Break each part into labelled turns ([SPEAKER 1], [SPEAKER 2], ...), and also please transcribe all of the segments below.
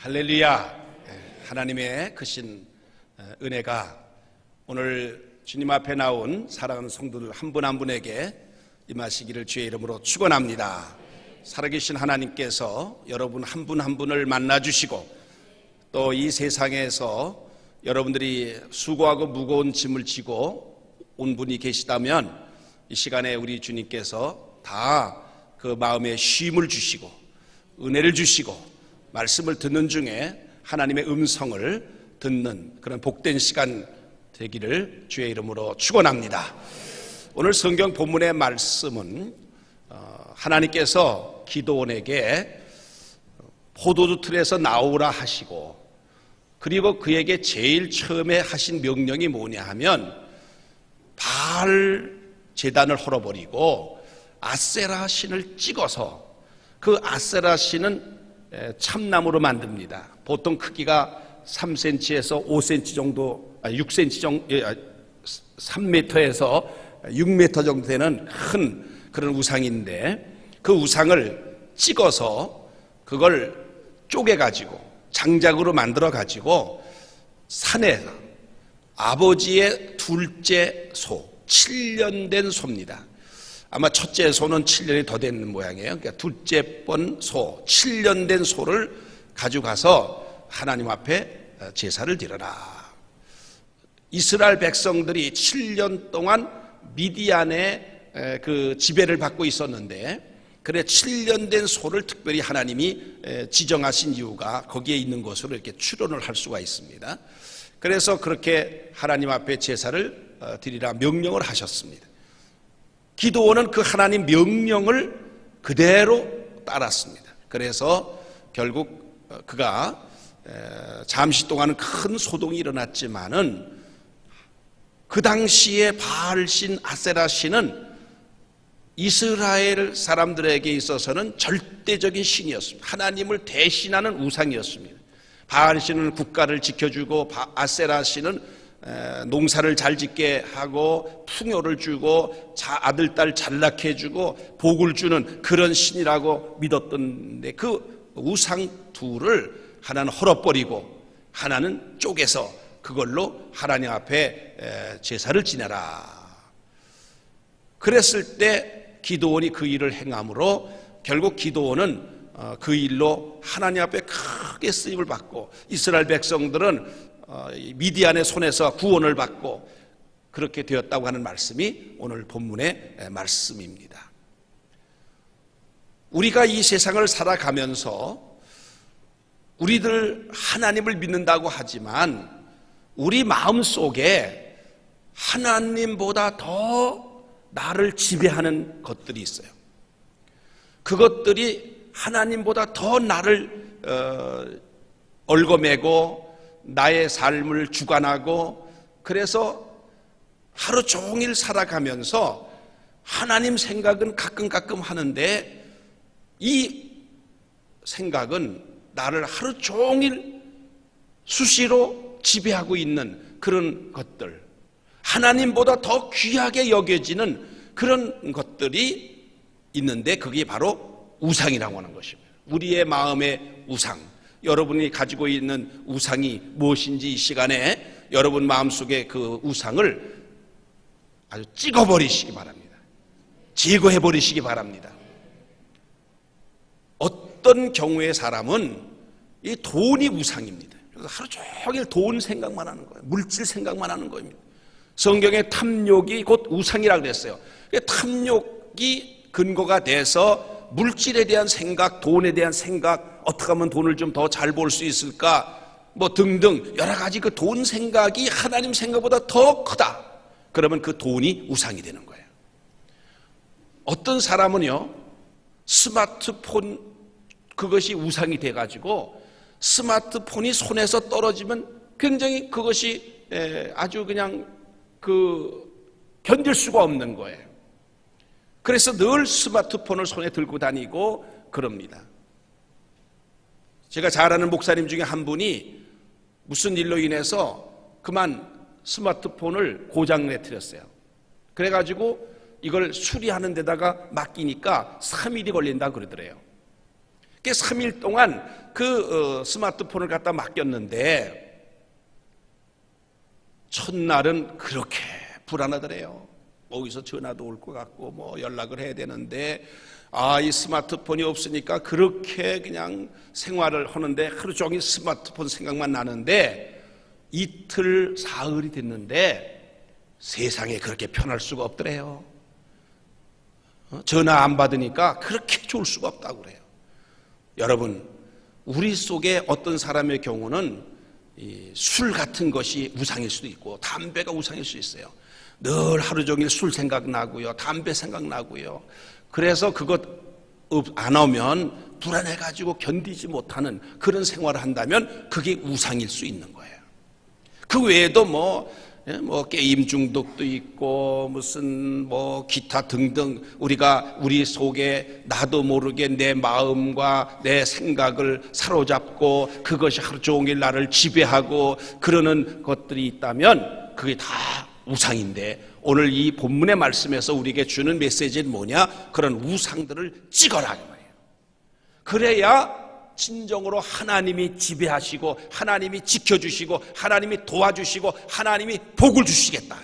[SPEAKER 1] 할렐루야. 하나님의 크신 은혜가 오늘 주님 앞에 나온 사랑하는 성도들 한 분 한 분에게 임하시기를 주의 이름으로 축원합니다. 살아계신 하나님께서 여러분 한 분 한 분을 만나주시고 또 이 세상에서 여러분들이 수고하고 무거운 짐을 지고 온 분이 계시다면 이 시간에 우리 주님께서 다 그 마음에 쉼을 주시고 은혜를 주시고 말씀을 듣는 중에 하나님의 음성을 듣는 그런 복된 시간 되기를 주의 이름으로 축원합니다. 오늘 성경 본문의 말씀은 하나님께서 기드온에게 포도주 틀에서 나오라 하시고 그리고 그에게 제일 처음에 하신 명령이 뭐냐 하면 바알 제단을 헐어버리고 아세라 신을 찍어서 그 아세라 신은 참나무로 만듭니다. 보통 크기가 3cm에서 5cm 정도, 6cm 정도, 3m에서 6m 정도 되는 큰 그런 우상인데 그 우상을 찍어서 그걸 쪼개가지고 장작으로 만들어가지고 산에 아버지의 둘째 소, 7년 된 소입니다. 아마 첫째 소는 7년이 더 되는 모양이에요. 그러니까 둘째 번 소, 7년 된 소를 가져가서 하나님 앞에 제사를 드려라. 이스라엘 백성들이 7년 동안 미디안의 그 지배를 받고 있었는데 그래 7년 된 소를 특별히 하나님이 지정하신 이유가 거기에 있는 것으로 이렇게 추론을 할 수가 있습니다. 그래서 그렇게 하나님 앞에 제사를 드리라 명령을 하셨습니다. 기드온은 그 하나님 명령을 그대로 따랐습니다. 그래서 결국 그가 잠시 동안은 큰 소동이 일어났지만은 그 당시에 바알신 아세라신은 이스라엘 사람들에게 있어서는 절대적인 신이었습니다. 하나님을 대신하는 우상이었습니다. 바알신은 국가를 지켜주고 아세라신은 농사를 잘 짓게 하고 풍요를 주고 아들 딸 잘 낳게 해주고 복을 주는 그런 신이라고 믿었던데 그 우상 둘을 하나는 헐어버리고 하나는 쪼개서 그걸로 하나님 앞에 제사를 지내라. 그랬을 때 기드온이 그 일을 행함으로 결국 기드온은 그 일로 하나님 앞에 크게 쓰임을 받고 이스라엘 백성들은 미디안의 손에서 구원을 받고 그렇게 되었다고 하는 말씀이 오늘 본문의 말씀입니다. 우리가 이 세상을 살아가면서 우리들 하나님을 믿는다고 하지만 우리 마음속에 하나님보다 더 나를 지배하는 것들이 있어요. 그것들이 하나님보다 더 나를 얽어매고 나의 삶을 주관하고 그래서 하루 종일 살아가면서 하나님 생각은 가끔 하는데 이 생각은 나를 하루 종일 수시로 지배하고 있는 그런 것들, 하나님보다 더 귀하게 여겨지는 그런 것들이 있는데 그게 바로 우상이라고 하는 것입니다. 우리의 마음의 우상, 여러분이 가지고 있는 우상이 무엇인지 이 시간에 여러분 마음속에 그 우상을 아주 찍어버리시기 바랍니다. 제거해버리시기 바랍니다. 어떤 경우의 사람은 이 돈이 우상입니다. 그래서 하루 종일 돈 생각만 하는 거예요. 물질 생각만 하는 겁니다. 성경에 탐욕이 곧 우상이라고 그랬어요. 탐욕이 근거가 돼서 물질에 대한 생각, 돈에 대한 생각, 어떻게 하면 돈을 좀 더 잘 벌 수 있을까 뭐 등등 여러 가지 그 돈 생각이 하나님 생각보다 더 크다. 그러면 그 돈이 우상이 되는 거예요. 어떤 사람은요 스마트폰 그것이 우상이 돼가지고 스마트폰이 손에서 떨어지면 굉장히 그것이 아주 그냥 견딜 수가 없는 거예요. 그래서 늘 스마트폰을 손에 들고 다니고 그럽니다. 제가 잘 아는 목사님 중에 한 분이 무슨 일로 인해서 그만 스마트폰을 고장내버렸어요. 그래가지고 이걸 수리하는 데다가 맡기니까 3일이 걸린다 그러더래요. 그 3일 동안 스마트폰을 갖다 맡겼는데 첫날은 그렇게 불안하더래요. 어디서 전화도 올 것 같고 뭐 연락을 해야 되는데 이 스마트폰이 없으니까 그렇게 그냥 생활을 하는데 하루 종일 스마트폰 생각만 나는데 이틀 사흘이 됐는데 세상에 그렇게 편할 수가 없더래요. 전화 안 받으니까 그렇게 좋을 수가 없다고 그래요. 여러분, 우리 속에 어떤 사람의 경우는 술 같은 것이 우상일 수도 있고 담배가 우상일 수 있어요. 늘 하루 종일 술 생각나고요, 담배 생각나고요. 그래서 그것 안 오면 불안해가지고 견디지 못하는 그런 생활을 한다면 그게 우상일 수 있는 거예요. 그 외에도 뭐 게임 중독도 있고 무슨 기타 등등 우리가 우리 속에 나도 모르게 내 마음과 내 생각을 사로잡고 그것이 하루 종일 나를 지배하고 그러는 것들이 있다면 그게 다 우상인데 오늘 이 본문의 말씀에서 우리에게 주는 메시지는 뭐냐? 그런 우상들을 찍어라 그 말이에요. 그래야 진정으로 하나님이 지배하시고 하나님이 지켜주시고 하나님이 도와주시고 하나님이 복을 주시겠다.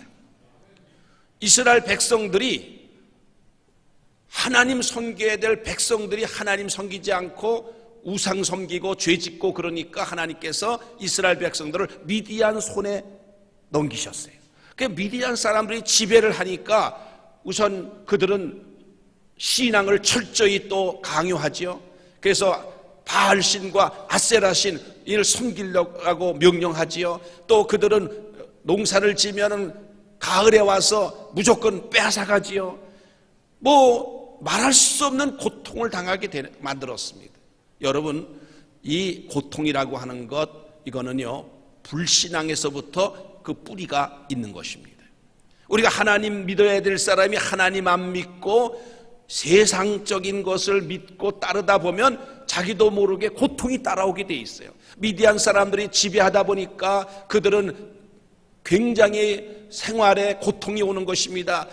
[SPEAKER 1] 이스라엘 백성들이 하나님 섬겨야 될 백성들이 하나님 섬기지 않고 우상 섬기고 죄 짓고 그러니까 하나님께서 이스라엘 백성들을 미디안 손에 넘기셨어요. 그 미디안 사람들이 지배를 하니까 우선 그들은 신앙을 철저히 또 강요하지요. 그래서 바알신과 아세라신 이를 섬기려고 명령하지요. 또 그들은 농사를 지면은 가을에 와서 무조건 빼앗아가지요. 말할 수 없는 고통을 당하게 만들었습니다. 여러분, 이 고통이라고 하는 것 이거는요 불신앙에서부터 그 뿌리가 있는 것입니다. 우리가 하나님 믿어야 될 사람이 하나님 안 믿고 세상적인 것을 믿고 따르다 보면 자기도 모르게 고통이 따라오게 돼 있어요. 미디안 사람들이 지배하다 보니까 그들은 굉장히 생활에 고통이 오는 것입니다.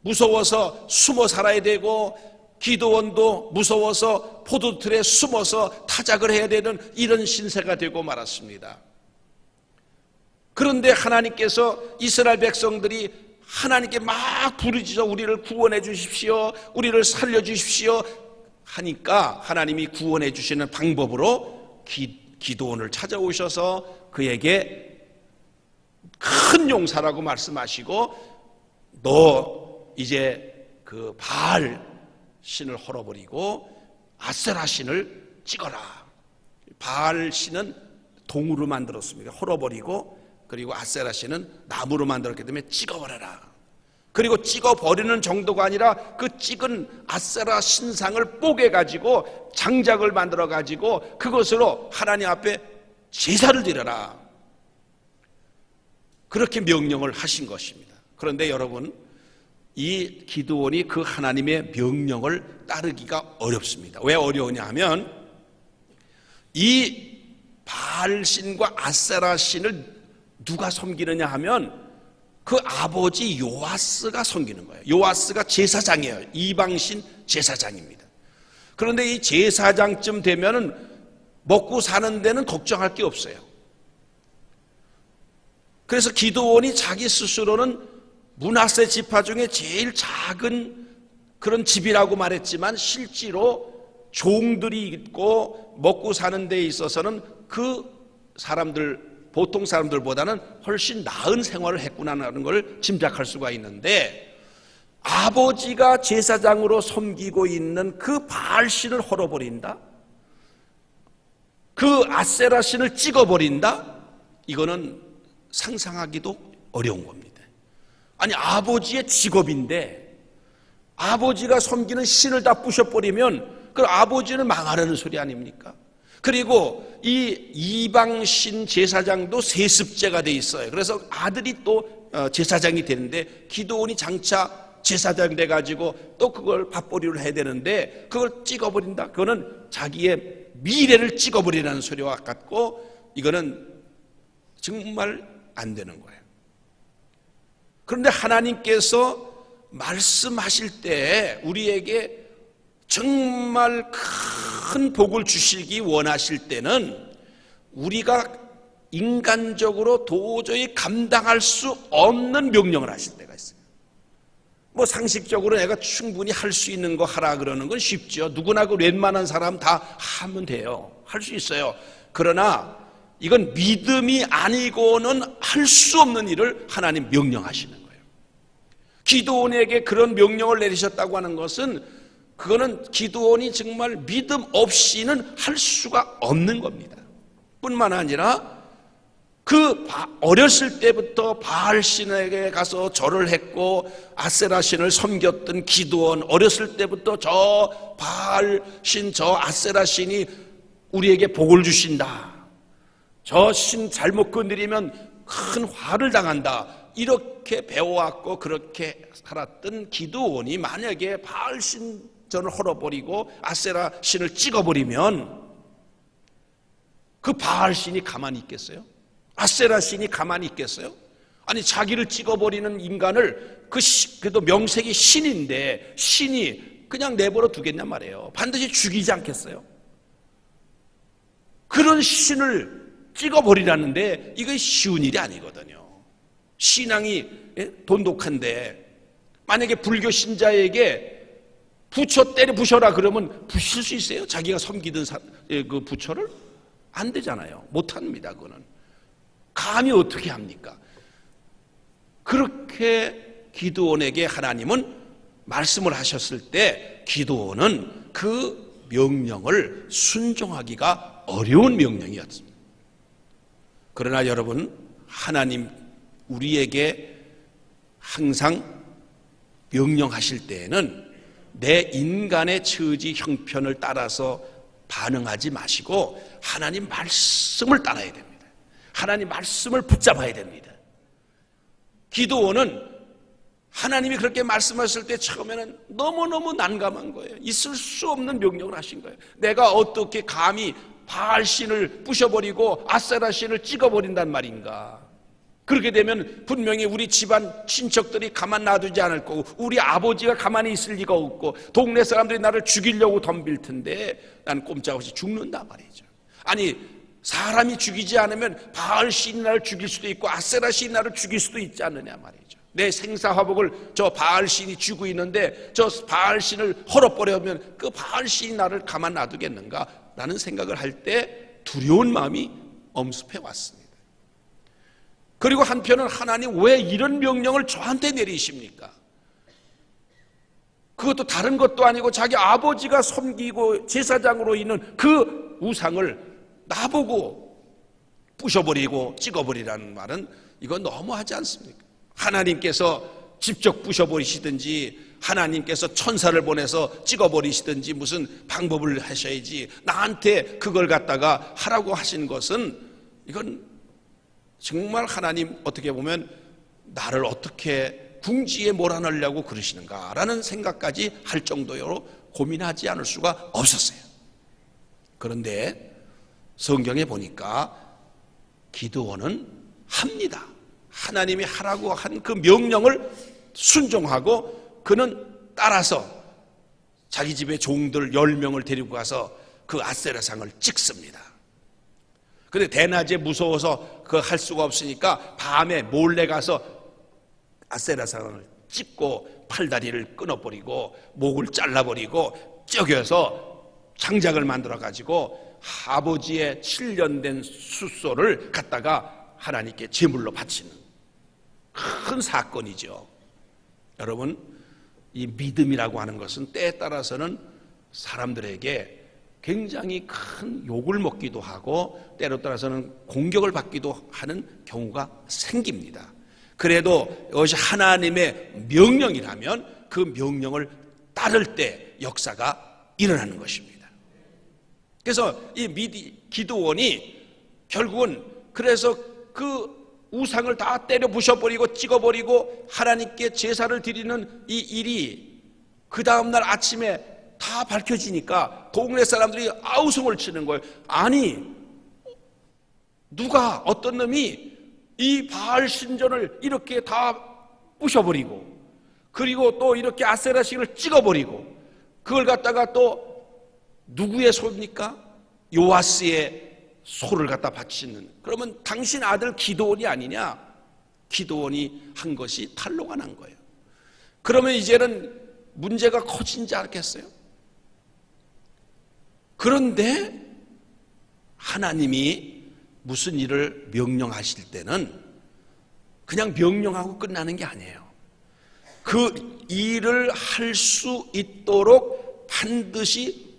[SPEAKER 1] 무서워서 숨어 살아야 되고 기도원도 무서워서 포도틀에 숨어서 타작을 해야 되는 이런 신세가 되고 말았습니다. 그런데 하나님께서 이스라엘 백성들이 하나님께 막 부르짖어 우리를 구원해 주십시오, 우리를 살려 주십시오 하니까 하나님이 구원해 주시는 방법으로 기도원을 찾아오셔서 그에게 큰 용사라고 말씀하시고 너 이제 그 바알 신을 헐어버리고 아세라 신을 찍어라. 바알 신은 동으로 만들었습니다. 헐어버리고 그리고 아세라 신은 나무로 만들었기 때문에 찍어버려라. 그리고 찍어버리는 정도가 아니라 그 찍은 아세라 신상을 뽀개가지고 장작을 만들어가지고 그것으로 하나님 앞에 제사를 드려라. 그렇게 명령을 하신 것입니다. 그런데 여러분, 이 기드온이 그 하나님의 명령을 따르기가 어렵습니다. 왜 어려우냐 하면 이 바알신과 아세라신을 누가 섬기느냐 하면 그 아버지 요아스가 섬기는 거예요. 요아스가 제사장이에요. 이방신 제사장입니다. 그런데 이 제사장쯤 되면은 먹고 사는 데는 걱정할 게 없어요. 그래서 기드온이 자기 스스로는 므낫세 지파 중에 제일 작은 그런 집이라고 말했지만 실제로 종들이 있고 먹고 사는 데 있어서는 그 사람들 보통 사람들보다는 훨씬 나은 생활을 했구나라는 걸 짐작할 수가 있는데 아버지가 제사장으로 섬기고 있는 그 바알신을 헐어버린다? 그 아세라신을 찍어버린다? 이거는 상상하기도 어려운 겁니다. 아니 아버지의 직업인데 아버지가 섬기는 신을 다 부셔버리면 그 아버지는 망하라는 소리 아닙니까? 그리고 이 이방신 제사장도 세습제가 돼 있어요. 그래서 아들이 또 제사장이 되는데 기드온이 장차 제사장 돼가지고 또 그걸 밥벌이를 해야 되는데 그걸 찍어버린다? 그거는 자기의 미래를 찍어버리라는 소리와 같고 이거는 정말 안 되는 거예요. 그런데 하나님께서 말씀하실 때 우리에게 정말 큰 복을 주시기 원하실 때는 우리가 인간적으로 도저히 감당할 수 없는 명령을 하실 때가 있어요. 뭐 상식적으로 내가 충분히 할 수 있는 거 하라 그러는 건 쉽죠. 누구나 그 웬만한 사람 다 하면 돼요. 할 수 있어요. 그러나 이건 믿음이 아니고는 할 수 없는 일을 하나님 명령하시는 거예요. 기드온에게 그런 명령을 내리셨다고 하는 것은 그거는 기드온이 정말 믿음 없이는 할 수가 없는 겁니다. 뿐만 아니라 그 어렸을 때부터 바알신에게 가서 절을 했고 아세라신을 섬겼던 기드온, 어렸을 때부터 저 바알신, 저 아세라신이 우리에게 복을 주신다, 저 신 잘못 건드리면 큰 화를 당한다, 이렇게 배워왔고 그렇게 살았던 기드온이 만약에 바알신 전을 헐어버리고 아세라신을 찍어버리면 그 바알신이 가만히 있겠어요? 아세라신이 가만히 있겠어요? 아니, 자기를 찍어버리는 인간을 그래도 명색이 신인데 신이 그냥 내버려 두겠냔 말이에요. 반드시 죽이지 않겠어요? 그런 신을 찍어버리라는데 이거 쉬운 일이 아니거든요. 신앙이 돈독한데 만약에 불교 신자에게 부처 때려 부셔라 그러면 부실 수 있어요? 자기가 섬기던 그 부처를? 안 되잖아요. 못합니다. 그거는. 감히 어떻게 합니까? 그렇게 기드온에게 하나님은 말씀을 하셨을 때 기드온은 그 명령을 순종하기가 어려운 명령이었습니다. 그러나 여러분, 하나님 우리에게 항상 명령하실 때에는 내 인간의 처지 형편을 따라서 반응하지 마시고 하나님 말씀을 따라야 됩니다. 하나님 말씀을 붙잡아야 됩니다. 기드온은 하나님이 그렇게 말씀하실 때 처음에는 너무너무 난감한 거예요. 있을 수 없는 명령을 하신 거예요. 내가 어떻게 감히 바알신을 부셔버리고 아세라신을 찍어버린단 말인가. 그렇게 되면 분명히 우리 집안 친척들이 가만 놔두지 않을 거고 우리 아버지가 가만히 있을 리가 없고 동네 사람들이 나를 죽이려고 덤빌 텐데 나는 꼼짝없이 죽는단 말이죠. 아니, 사람이 죽이지 않으면 바알신이 나를 죽일 수도 있고 아세라신이 나를 죽일 수도 있지 않느냐 말이죠. 내 생사화복을 저 바알신이 쥐고 있는데 저 바알신을 헐어버려면 그 바알신이 나를 가만 놔두겠는가 라는 생각을 할 때 두려운 마음이 엄습해 왔습니다. 그리고 한편은 하나님 왜 이런 명령을 저한테 내리십니까? 그것도 다른 것도 아니고 자기 아버지가 섬기고 제사장으로 있는 그 우상을 나보고 부셔버리고 찍어버리라는 말은 이건 너무하지 않습니까? 하나님께서 직접 부셔버리시든지 하나님께서 천사를 보내서 찍어버리시든지 무슨 방법을 하셔야지 나한테 그걸 갖다가 하라고 하신 것은 이건 정말 하나님 어떻게 보면 나를 어떻게 궁지에 몰아넣으려고 그러시는가라는 생각까지 할 정도로 고민하지 않을 수가 없었어요. 그런데 성경에 보니까 기드온은 합니다. 하나님이 하라고 한 그 명령을 순종하고 그는 따라서 자기 집에 종들 10명을 데리고 가서 그 아세라상을 찍습니다. 근데 대낮에 무서워서 그거 할 수가 없으니까 밤에 몰래 가서 아세라상을 찍고 팔다리를 끊어버리고 목을 잘라버리고 쪄겨서 장작을 만들어가지고 아버지의 7년 된 숫소를 갖다가 하나님께 제물로 바치는 큰 사건이죠. 여러분, 이 믿음이라고 하는 것은 때에 따라서는 사람들에게 굉장히 큰 욕을 먹기도 하고 때로 따라서는 공격을 받기도 하는 경우가 생깁니다. 그래도 이것이 하나님의 명령이라면 그 명령을 따를 때 역사가 일어나는 것입니다. 그래서 이 기드온이 결국은 그래서 그 우상을 다 때려 부셔버리고 찍어버리고 하나님께 제사를 드리는 이 일이 그 다음날 아침에 다 밝혀지니까 동네 사람들이 아우성을 치는 거예요. 아니, 누가 어떤 놈이 이 바알 신전을 이렇게 다 부셔버리고 그리고 또 이렇게 아세라신을 찍어버리고 그걸 갖다가 또 누구의 소입니까? 요아스의 소를 갖다 바치는. 그러면 당신 아들 기드온이 아니냐? 기드온이 한 것이 탄로가 난 거예요. 그러면 이제는 문제가 커지지 않겠어요? 그런데 하나님이 무슨 일을 명령하실 때는 그냥 명령하고 끝나는 게 아니에요. 그 일을 할 수 있도록 반드시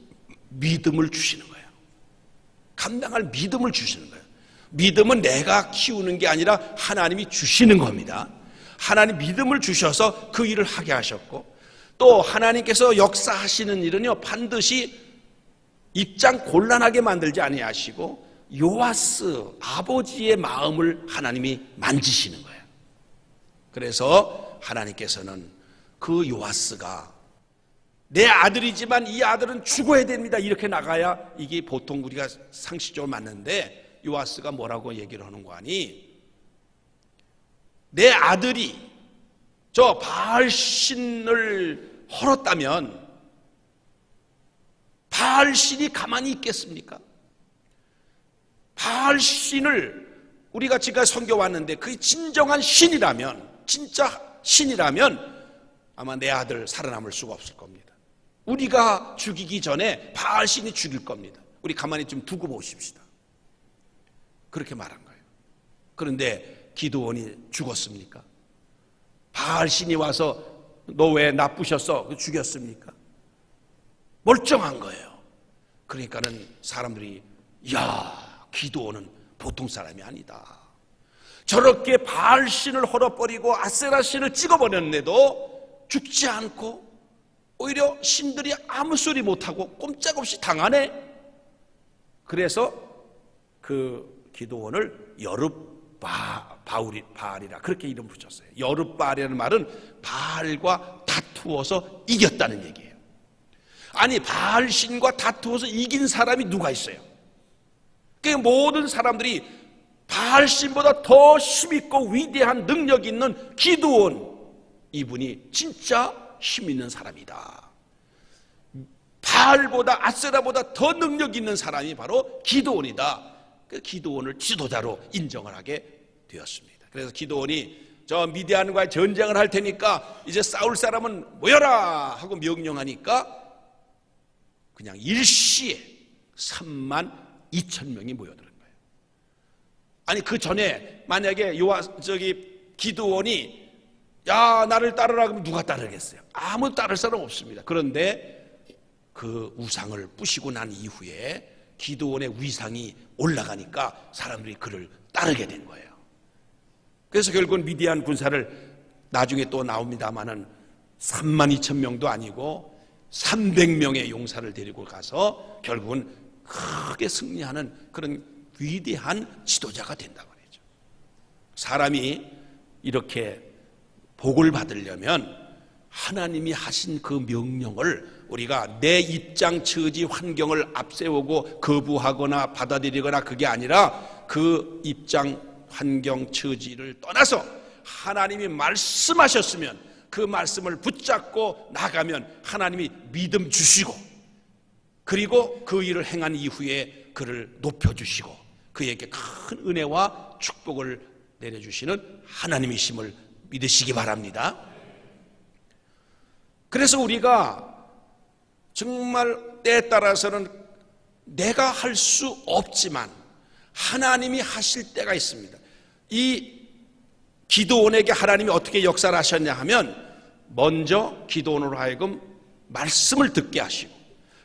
[SPEAKER 1] 믿음을 주시는 거예요. 감당할 믿음을 주시는 거예요. 믿음은 내가 키우는 게 아니라 하나님이 주시는 겁니다. 하나님 믿음을 주셔서 그 일을 하게 하셨고, 또 하나님께서 역사하시는 일은요 반드시 입장 곤란하게 만들지 아니하시고 요아스 아버지의 마음을 하나님이 만지시는 거예요. 그래서 하나님께서는 그 요아스가 내 아들이지만 이 아들은 죽어야 됩니다 이렇게 나가야 이게 보통 우리가 상식적으로 맞는데, 요아스가 뭐라고 얘기를 하는 거 아니? 내 아들이 저 바알신을 헐었다면 바알신이 가만히 있겠습니까? 바알신을 우리가 지금까지 섬겨왔는데 그게 진정한 신이라면, 진짜 신이라면 아마 내 아들 살아남을 수가 없을 겁니다. 우리가 죽이기 전에 바알신이 죽일 겁니다. 우리 가만히 좀 두고 보십시다. 그렇게 말한 거예요. 그런데 기드온이 죽었습니까? 바알신이 와서 너 왜 나쁘셨어? 죽였습니까? 멀쩡한 거예요. 그러니까는 사람들이 야, 기드온은 보통 사람이 아니다. 저렇게 바알신을 헐어버리고 아세라신을 찍어버렸는데도 죽지 않고 오히려 신들이 아무 소리 못하고 꼼짝없이 당하네. 그래서 그 기드온을 여룹바알이라 그렇게 이름 붙였어요. 여룹바알이라는 말은 바알과 다투어서 이겼다는 얘기예요. 아니, 바알신과 다투어서 이긴 사람이 누가 있어요? 그 모든 사람들이 바알신보다 더 힘있고 위대한 능력이 있는 기드온, 이분이 진짜 힘있는 사람이다. 바알보다 아세라보다 더 능력 있는 사람이 바로 기드온이다. 그 기드온을 지도자로 인정을 하게 되었습니다. 그래서 기드온이 저 미디안과 전쟁을 할 테니까 이제 싸울 사람은 모여라 하고 명령하니까 그냥 일시에 32,000명이 모여드는 거예요. 아니, 그 전에 만약에 기드온이 야, 나를 따르라 그러면 누가 따르겠어요? 아무도 따를 사람 없습니다. 그런데 그 우상을 부시고 난 이후에 기드온의 위상이 올라가니까 사람들이 그를 따르게 된 거예요. 그래서 결국은 미디안 군사를 나중에 또 나옵니다마는 32,000명도 아니고 300명의 용사를 데리고 가서 결국은 크게 승리하는 그런 위대한 지도자가 된다고 그러죠. 사람이 이렇게 복을 받으려면 하나님이 하신 그 명령을 우리가 내 입장, 처지, 환경을 앞세우고 거부하거나 받아들이거나 그게 아니라 그 입장, 환경, 처지를 떠나서 하나님이 말씀하셨으면 그 말씀을 붙잡고 나가면 하나님이 믿음 주시고, 그리고 그 일을 행한 이후에 그를 높여주시고 그에게 큰 은혜와 축복을 내려주시는 하나님이심을 믿으시기 바랍니다. 그래서 우리가 정말 때에 따라서는 내가 할 수 없지만 하나님이 하실 때가 있습니다. 이 기드온에게 하나님이 어떻게 역사를 하셨냐 하면, 먼저 기드온으로 하여금 말씀을 듣게 하시고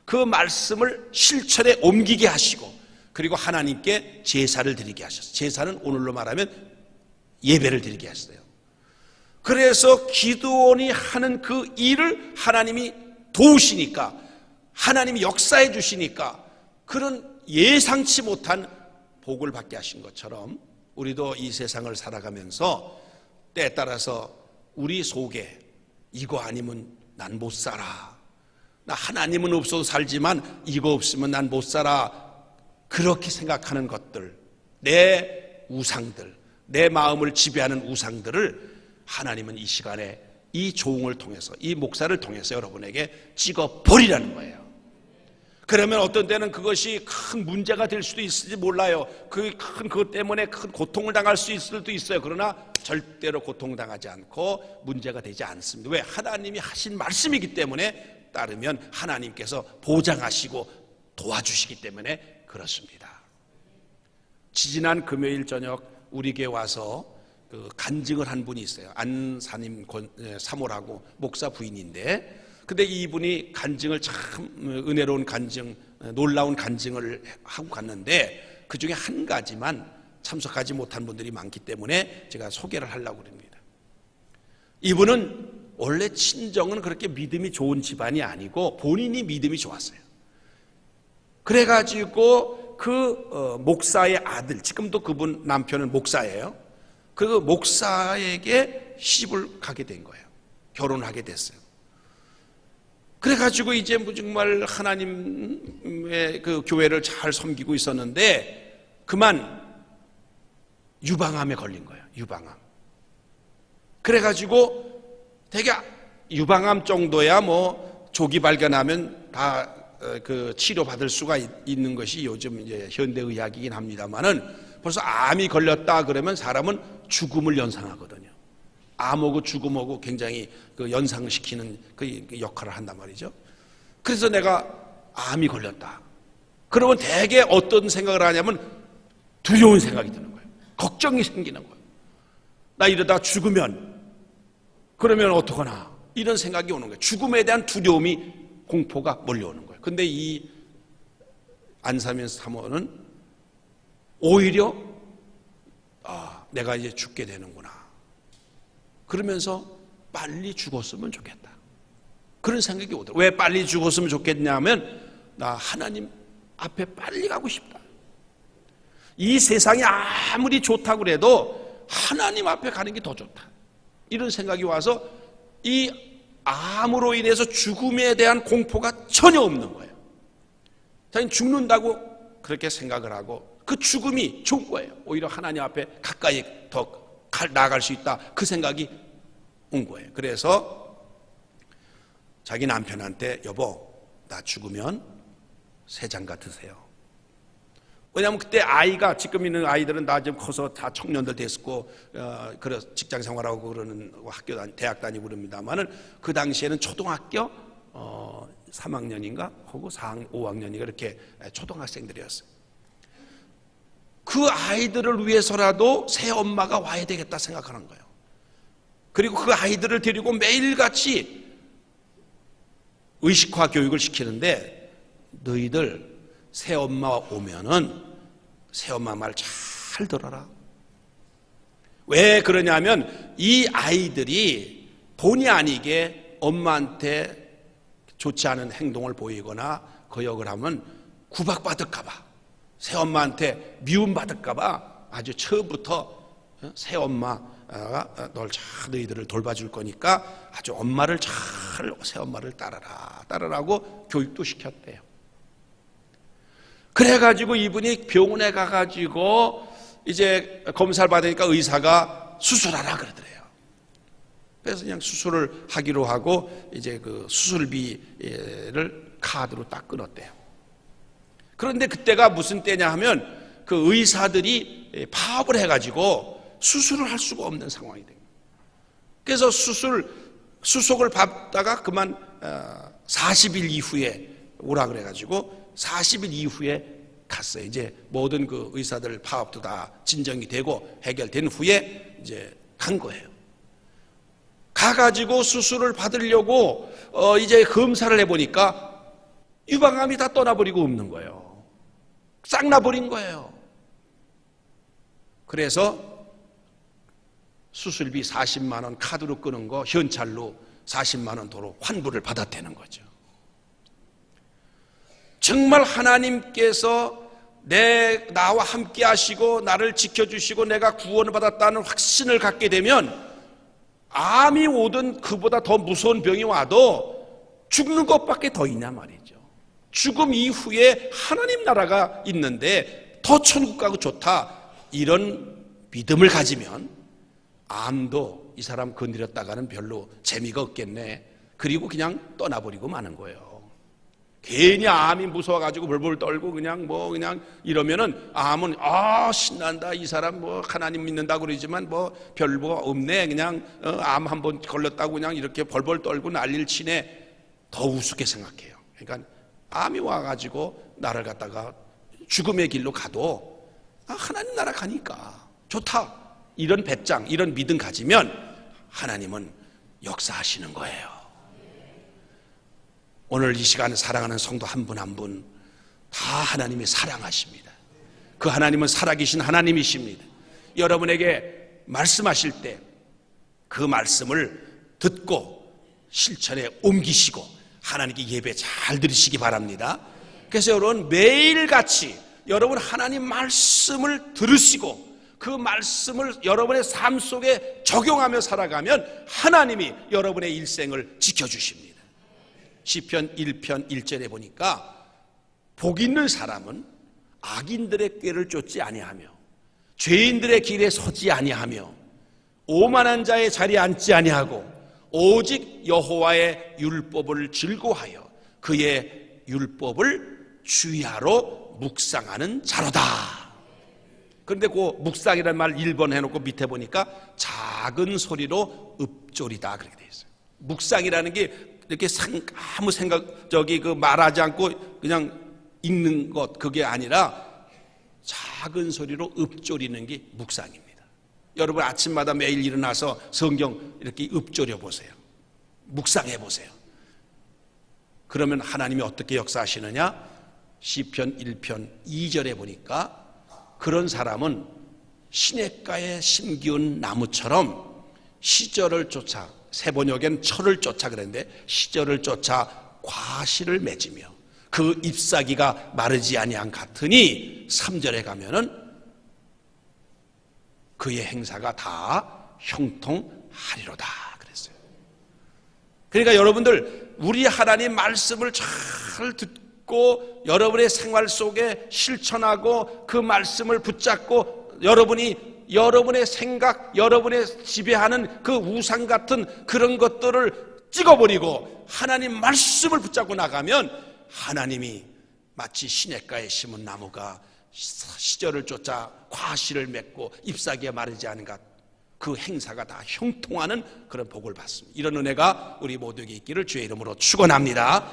[SPEAKER 1] 그 말씀을 실천에 옮기게 하시고, 그리고 하나님께 제사를 드리게 하셨어요. 제사는 오늘로 말하면 예배를 드리게 하셨어요. 그래서 기드온이 하는 그 일을 하나님이 도우시니까, 하나님이 역사해 주시니까 그런 예상치 못한 복을 받게 하신 것처럼 우리도 이 세상을 살아가면서 때에 따라서 우리 속에 이거 아니면 난 못 살아, 나 하나님은 없어도 살지만 이거 없으면 난 못 살아, 그렇게 생각하는 것들, 내 우상들, 내 마음을 지배하는 우상들을 하나님은 이 시간에 이 종을 통해서, 이 목사를 통해서 여러분에게 찍어버리라는 거예요. 그러면 어떤 때는 그것이 큰 문제가 될 수도 있을지 몰라요. 그것 때문에 큰 고통을 당할 수 있을 수도 있어요. 그러나 절대로 고통당하지 않고 문제가 되지 않습니다. 왜? 하나님이 하신 말씀이기 때문에, 따르면 하나님께서 보장하시고 도와주시기 때문에 그렇습니다. 지지난 금요일 저녁 우리 교회 와서 간증을 한 분이 있어요. 안사님 사모라고 목사 부인인데, 근데 이분이 간증을 참 은혜로운 간증, 놀라운 간증을 하고 갔는데, 그 중에 한 가지만 참석하지 못한 분들이 많기 때문에 제가 소개를 하려고 합니다. 이분은 원래 친정은 그렇게 믿음이 좋은 집안이 아니고 본인이 믿음이 좋았어요. 그래가지고 목사의 아들, 지금도 그분 남편은 목사예요. 그 목사에게 시집을 가게 된 거예요. 결혼하게 됐어요. 그래가지고 이제 정말 하나님의 그 교회를 잘 섬기고 있었는데, 그만 유방암에 걸린 거예요. 유방암. 그래가지고 되게 유방암 정도야 뭐 조기 발견하면 다 그 치료받을 수가 있는 것이 요즘 이제 현대의학이긴 합니다만은, 벌써 암이 걸렸다 그러면 사람은 죽음을 연상하거든요. 암하고 죽음하고 굉장히 그 연상시키는 그 역할을 한단 말이죠. 그래서 내가 암이 걸렸다 그러면 대개 어떤 생각을 하냐면 두려운 생각이 드는 거예요. 걱정이 생기는 거예요. 나 이러다 죽으면, 그러면 어떡하나, 이런 생각이 오는 거예요. 죽음에 대한 두려움이, 공포가 몰려오는 거예요. 근데 이 안사면 사모는 오히려 내가 이제 죽게 되는구나, 그러면서 빨리 죽었으면 좋겠다, 그런 생각이 오더라고요. 왜 빨리 죽었으면 좋겠냐면, 나 하나님 앞에 빨리 가고 싶다. 이 세상이 아무리 좋다고 그래도 하나님 앞에 가는 게 더 좋다, 이런 생각이 와서 이 암으로 인해서 죽음에 대한 공포가 전혀 없는 거예요. 자기는 죽는다고 그렇게 생각을 하고 그 죽음이 좋은 거예요. 오히려 하나님 앞에 가까이 더 나아갈 수 있다, 그 생각이 온 거예요. 그래서 자기 남편한테, 여보, 나 죽으면 새 장가 드세요. 왜냐하면 그때 아이가, 지금 있는 아이들은 다 좀 커서 다 청년들 됐고, 그래서 직장 생활하고 그러는 학교 대학 다니고 그럽니다만은, 그 당시에는 초등학교 3학년인가 하고 5학년인가 이렇게 초등학생들이었어요. 그 아이들을 위해서라도 새 엄마가 와야 되겠다 생각하는 거예요. 그리고 그 아이들을 데리고 매일같이 의식화 교육을 시키는데, 너희들 새 엄마 오면은 새 엄마 말 잘 들어라. 왜 그러냐면, 이 아이들이 본의 아니게 엄마한테 좋지 않은 행동을 보이거나 거역을 하면 구박받을까봐, 새 엄마한테 미움받을까봐 아주 처음부터 새 엄마가 너희들을 돌봐줄 거니까 아주 엄마를 잘, 새 엄마를 따르라고 교육도 시켰대요. 그래가지고 이분이 병원에 가가지고 이제 검사를 받으니까 의사가 수술하라 그러더래요. 그래서 그냥 수술을 하기로 하고 이제 그 수술비를 카드로 딱 끊었대요. 그런데 그때가 무슨 때냐 하면, 그 의사들이 파업을 해가지고 수술을 할 수가 없는 상황이 됩니다. 그래서 수속을 받다가 그만 40일 이후에 오라 그래가지고 40일 이후에 갔어요. 이제 모든 그 의사들 파업도 다 진정이 되고 해결된 후에 이제 간 거예요. 가가지고 수술을 받으려고 이제 검사를 해보니까 유방암이 다 떠나버리고 없는 거예요. 싹 나버린 거예요. 그래서 수술비 40만 원 카드로 끄는 거 현찰로 40만 원 도로 환불을 받았다는 거죠. 정말 하나님께서 나와 함께 하시고 나를 지켜주시고 내가 구원을 받았다는 확신을 갖게 되면, 암이 오든 그보다 더 무서운 병이 와도 죽는 것밖에 더 있냐 말이죠. 죽음 이후에 하나님 나라가 있는데 더 천국 가고 좋다, 이런 믿음을 가지면 암도 이 사람 건드렸다가는 별로 재미가 없겠네. 그리고 그냥 떠나버리고 마는 거예요. 괜히 암이 무서워가지고 벌벌 떨고 그냥 이러면은 암은 신난다, 이 사람 하나님 믿는다고 그러지만 별 없네, 그냥 암 한번 걸렸다고 그냥 이렇게 벌벌 떨고 난리를 치네, 더 우습게 생각해요. 그러니까 암이 와가지고 나를 갖다가 죽음의 길로 가도 하나님 나라 가니까 좋다, 이런 배짱, 이런 믿음 가지면 하나님은 역사하시는 거예요. 오늘 이 시간 사랑하는 성도 한 분 한 분 다 하나님이 사랑하십니다. 그 하나님은 살아계신 하나님이십니다. 여러분에게 말씀하실 때 그 말씀을 듣고 실천에 옮기시고 하나님께 예배 잘 드리시기 바랍니다. 그래서 여러분 매일같이 여러분 하나님 말씀을 들으시고 그 말씀을 여러분의 삶 속에 적용하며 살아가면 하나님이 여러분의 일생을 지켜주십니다. 시편 1편 1절에 보니까 복 있는 사람은 악인들의 꾀를 쫓지 아니하며 죄인들의 길에 서지 아니하며 오만한 자의 자리에 앉지 아니하고 오직 여호와의 율법을 즐거워하여 그의 율법을 주야로 묵상하는 자로다. 그런데 그 묵상이라는 말 1번 해놓고 밑에 보니까 작은 소리로 읊조리다 그렇게 되어 있어요. 묵상이라는 게 이렇게 아무 말하지 않고 그냥 읽는 것, 그게 아니라 작은 소리로 읊조리는 게 묵상입니다. 여러분 아침마다 매일 일어나서 성경 이렇게 읊조려 보세요. 묵상해 보세요. 그러면 하나님이 어떻게 역사하시느냐? 시편 1편 2절에 보니까 그런 사람은 시냇가에 심기운 나무처럼 시절을 쫓아, 세번역엔 철을 쫓아 그랬는데 시절을 쫓아 과실을 맺으며 그 잎사귀가 마르지 아니한 같으니 3절에 가면은 그의 행사가 다 형통하리로다 그랬어요. 그러니까 여러분들 우리 하나님 말씀을 잘 듣고 여러분의 생활 속에 실천하고 그 말씀을 붙잡고 여러분의 생각, 여러분의 지배하는 그 우상 같은 그런 것들을 찍어버리고 하나님 말씀을 붙잡고 나가면 하나님이 마치 시냇가에 심은 나무가 시절을 쫓아 과실을 맺고 잎사귀에 마르지 않은 것, 그 행사가 다 형통하는 그런 복을 받습니다. 이런 은혜가 우리 모두에게 있기를 주의 이름으로 축원합니다.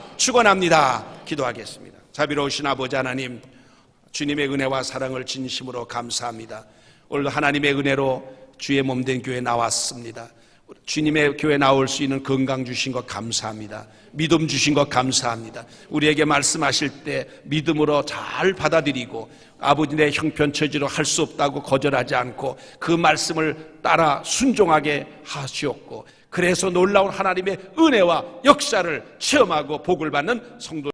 [SPEAKER 1] 기도하겠습니다. 자비로우신 아버지 하나님, 주님의 은혜와 사랑을 진심으로 감사합니다. 오늘도 하나님의 은혜로 주의 몸된 교회에 나왔습니다. 주님의 교회에 나올 수 있는 건강 주신 것 감사합니다. 믿음 주신 것 감사합니다. 우리에게 말씀하실 때 믿음으로 잘 받아들이고 아버지 내 형편처지로 할 수 없다고 거절하지 않고 그 말씀을 따라 순종하게 하시옵고 그래서 놀라운 하나님의 은혜와 역사를 체험하고 복을 받는 성도